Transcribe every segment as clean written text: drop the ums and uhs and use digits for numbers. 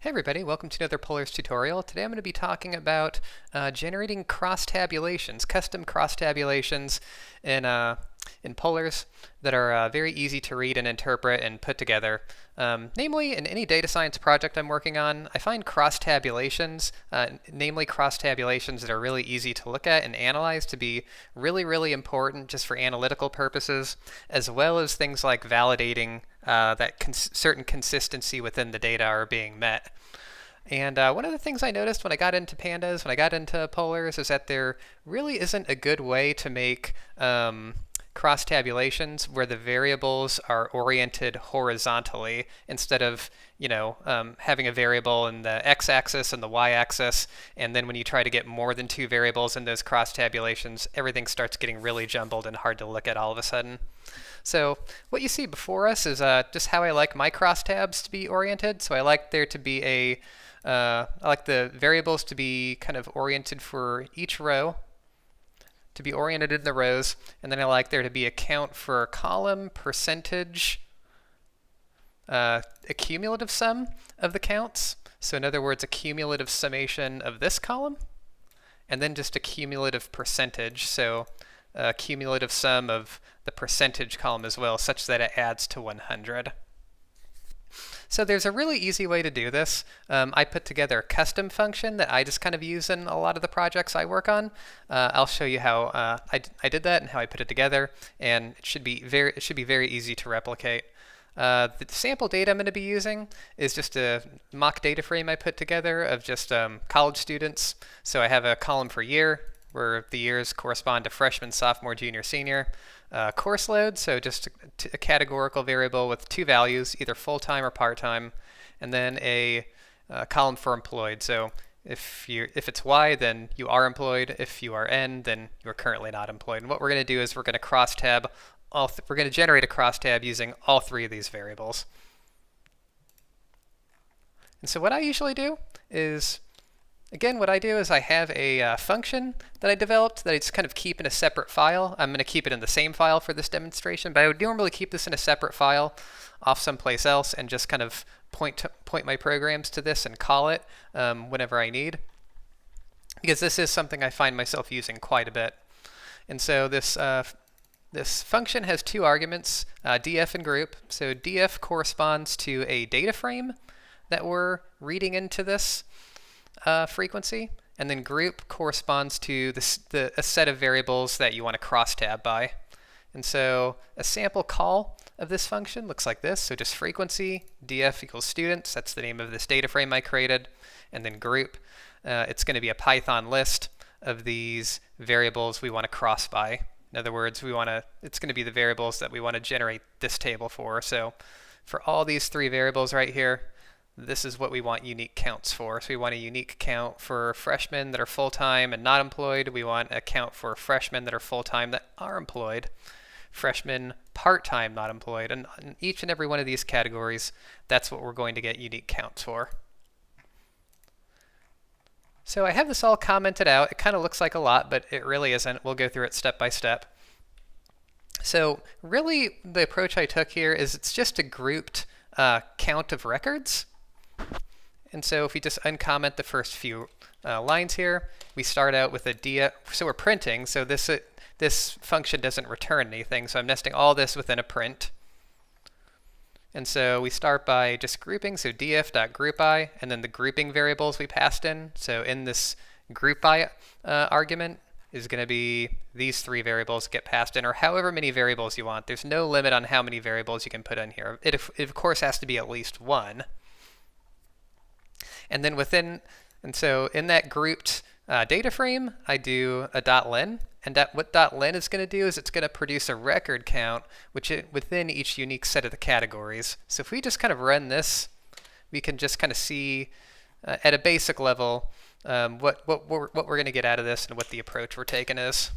Hey everybody, welcome to another Polars tutorial. Today I'm going to be talking about generating cross-tabulations, custom cross-tabulations in Polars that are very easy to read and interpret and put together. Namely, in any data science project I'm working on, I find cross-tabulations, namely cross-tabulations that are really easy to look at and analyze, to be really, really important just for analytical purposes, as well as things like validating that certain consistency within the data are being met. And one of the things I noticed when I got into pandas, when I got into polars, is that there really isn't a good way to make cross tabulations where the variables are oriented horizontally instead of, having a variable in the x-axis and the y-axis, and then when you try to get more than two variables in those cross tabulations, everything starts getting really jumbled and hard to look at all of a sudden. So what you see before us is just how I like my crosstabs to be oriented. So I like there to be I like the variables to be kind of oriented for each row, to be oriented in the rows, and then I like there to be a count for column, percentage, a cumulative sum of the counts. So in other words, a cumulative summation of this column, and then just a cumulative percentage. So a cumulative sum of the percentage column as well, such that it adds to 100. So there's a really easy way to do this. I put together a custom function that I just kind of use in a lot of the projects I work on. I'll show you how I did that and how I put it together, and it should be very easy to replicate. The sample data I'm going to be using is just a mock data frame I put together of just college students. So I have a column for year, where the years correspond to freshman, sophomore, junior, senior. Course load, so just a categorical variable with two values, either full-time or part-time, and then a column for employed. So if it's Y, then you are employed. If you are N, then you are currently not employed. And what we're going to do is we're going to crosstab we're going to generate a crosstab using all three of these variables. And so what I usually do is, again, what I do is I have a function that I developed that I just kind of keep in a separate file. I'm going to keep it in the same file for this demonstration, but I would normally keep this in a separate file off someplace else and just kind of point my programs to this and call it whenever I need, because this is something I find myself using quite a bit. And so this function has two arguments, df and group. So df corresponds to a data frame that we're reading into this frequency, and then group corresponds to a set of variables that you want to crosstab by. And so a sample call of this function looks like this. So just frequency, df equals students, that's the name of this data frame I created, and then group. It's going to be a Python list of these variables we want to cross by. In other words, it's going to be the variables that we want to generate this table for. So for all these three variables right here, this is what we want unique counts for. So we want a unique count for freshmen that are full-time and not employed. We want a count for freshmen that are full-time that are employed. Freshmen part-time not employed. And in each and every one of these categories, that's what we're going to get unique counts for. So I have this all commented out. It kind of looks like a lot, but it really isn't. We'll go through it step by step. So really, the approach I took here is it's just a grouped count of records. And so if we just uncomment the first few lines here, we start out with a df. So we're printing. So this function doesn't return anything. So I'm nesting all this within a print. And so we start by just grouping. So df.groupI, and then the grouping variables we passed in. So in this groupI argument is going to be these three variables get passed in, or however many variables you want. There's no limit on how many variables you can put in here. It of course has to be at least one. And then so in that grouped data frame, I do a .len, and what .len is going to do is it's going to produce a record count within each unique set of the categories. So if we just kind of run this, we can just kind of see at a basic level what we're going to get out of this and what the approach we're taking is.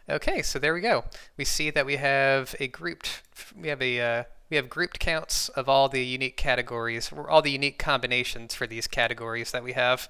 Okay, so there we go. We see that we have grouped counts of all the unique categories, or all the unique combinations for these categories that we have.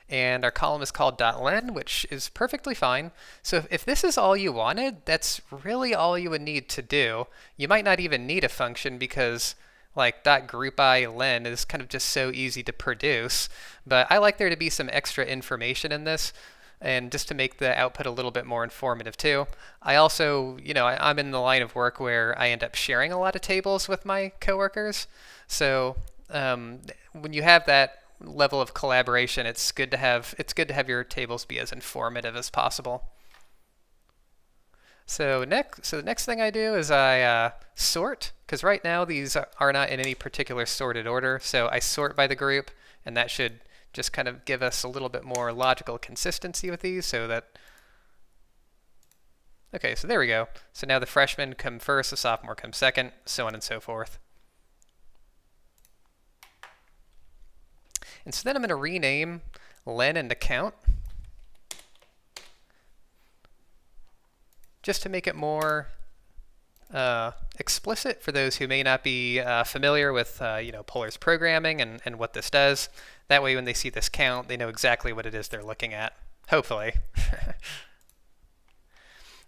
and our column is called .len, which is perfectly fine. So if this is all you wanted, that's really all you would need to do. You might not even need a function because like .groupIlen is kind of just so easy to produce, but I like there to be some extra information in this, and just to make the output a little bit more informative too. I also, I'm in the line of work where I end up sharing a lot of tables with my coworkers, so when you have that level of collaboration, it's good to have your tables be as informative as possible. So the next thing I do is I sort, because right now these are not in any particular sorted order. So I sort by the group, and that should just kind of give us a little bit more logical consistency with these. Okay, so there we go. So now the freshmen come first, the sophomore comes second, so on and so forth. And so then I'm going to rename len into count, just to make it more explicit for those who may not be familiar with Polar's programming and what this does. That way when they see this count, they know exactly what it is they're looking at, hopefully.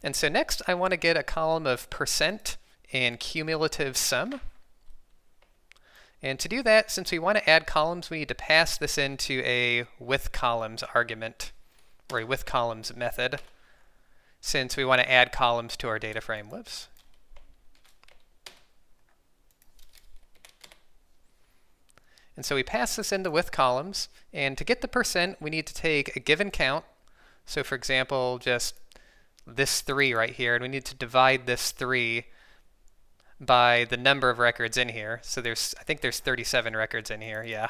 And so next I want to get a column of percent and cumulative sum. And to do that, since we want to add columns, we need to pass this into a withColumns argument, or a withColumns method, since we want to add columns to our data frame. Whoops. And so we pass this into withColumns, and to get the percent, we need to take a given count. So for example, just this 3 right here, and we need to divide this 3 by the number of records in here. So I think there's 37 records in here, yeah.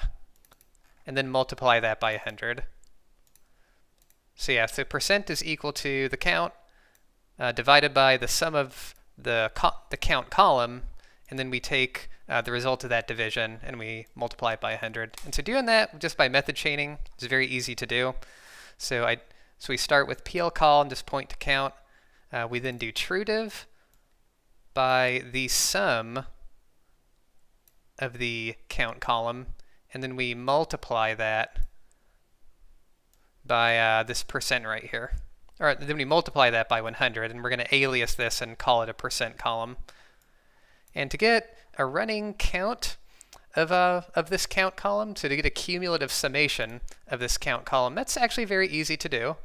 And then multiply that by 100. So yeah, so percent is equal to the count divided by the sum of the count column, and then we take the result of that division and we multiply it by 100. And so doing that just by method chaining is very easy to do. So we start with plcall and just point to count. We then do trueDiv by the sum of the count column, and then we multiply that by this percent right here. Or then we multiply that by 100, and we're going to alias this and call it a percent column. And to get a running count of this count column, so to get a cumulative summation of this count column, that's actually very easy to do.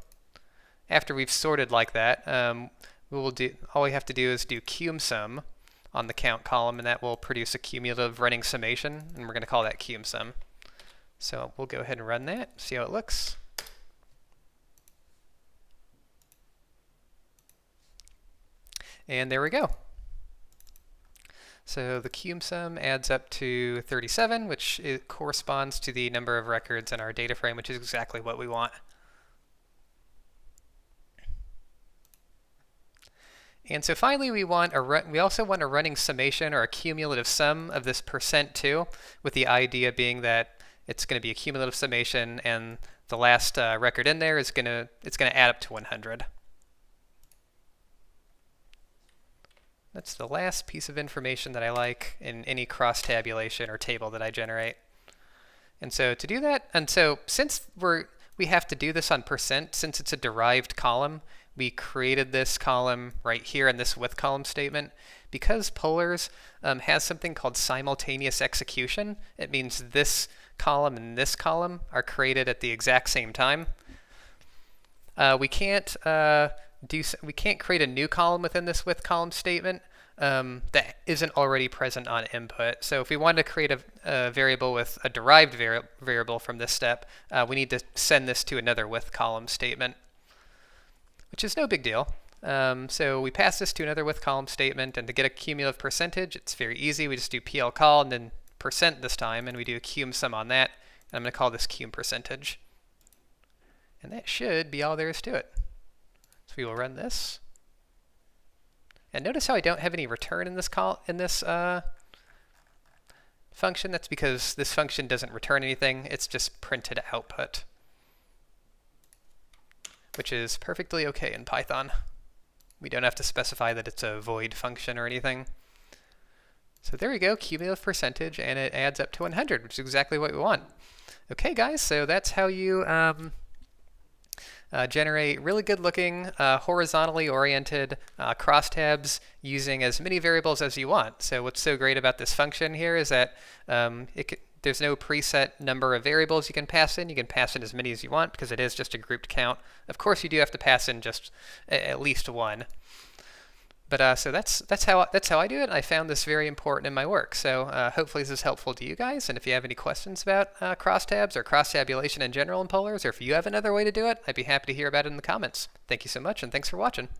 After we've sorted like that, all we have to do is do cumSum on the count column, and that will produce a cumulative running summation, and we're going to call that cumSum. So we'll go ahead and run that, see how it looks. And there we go. So the cumSum adds up to 37, which corresponds to the number of records in our data frame, which is exactly what we want. And so finally, we also want a running summation or a cumulative sum of this percent too, with the idea being that it's going to be a cumulative summation, and the last record in there is going to add up to 100. That's the last piece of information that I like in any cross-tabulation or table that I generate. And so to do that, and so since we have to do this on percent, since it's a derived column, we created this column right here in this withColumn statement. Because Polars has something called simultaneous execution, it means this column and this column are created at the exact same time. We can't create a new column within this withColumn statement that isn't already present on input. So if we wanted to create a variable with a derived variable from this step, we need to send this to another withColumn statement, which is no big deal. So we pass this to another withColumn statement, and to get a cumulative percentage, it's very easy. We just do plcall and then percent this time, and we do a cumSum on that. And I'm going to call this cum_percentage. And that should be all there is to it. So we will run this. And notice how I don't have any return in this function. That's because this function doesn't return anything. It's just printed output, which is perfectly okay in Python. We don't have to specify that it's a void function or anything. So there we go, cumulative percentage, and it adds up to 100, which is exactly what we want. Okay, guys, so that's how you generate really good looking, horizontally oriented crosstabs using as many variables as you want. So what's so great about this function here is that there's no preset number of variables you can pass in. You can pass in as many as you want because it is just a grouped count. Of course, you do have to pass in just at least one. But so that's how I do it. I found this very important in my work. So hopefully this is helpful to you guys. And if you have any questions about crosstabs or cross-tabulation in general in polars, or if you have another way to do it, I'd be happy to hear about it in the comments. Thank you so much, and thanks for watching.